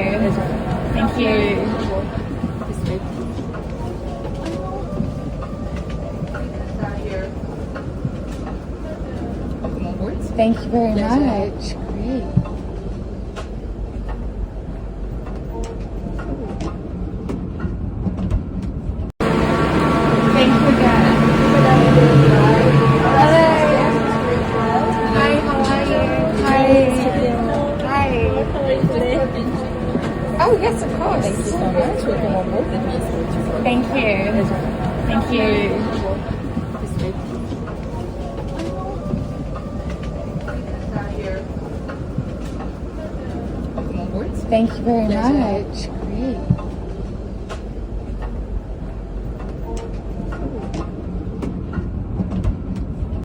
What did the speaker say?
you. Thank you. Welcome on board. Thank you very Pleasure. much. Great. Thank you again. Hello. Hi, how are you? Hi. Hi. Oh, yes, of course. Thank you so much. Welcome on board. Let me escort you for Thank you. Thank you. Welcome on board. Thank you very Pleasure. much. Great.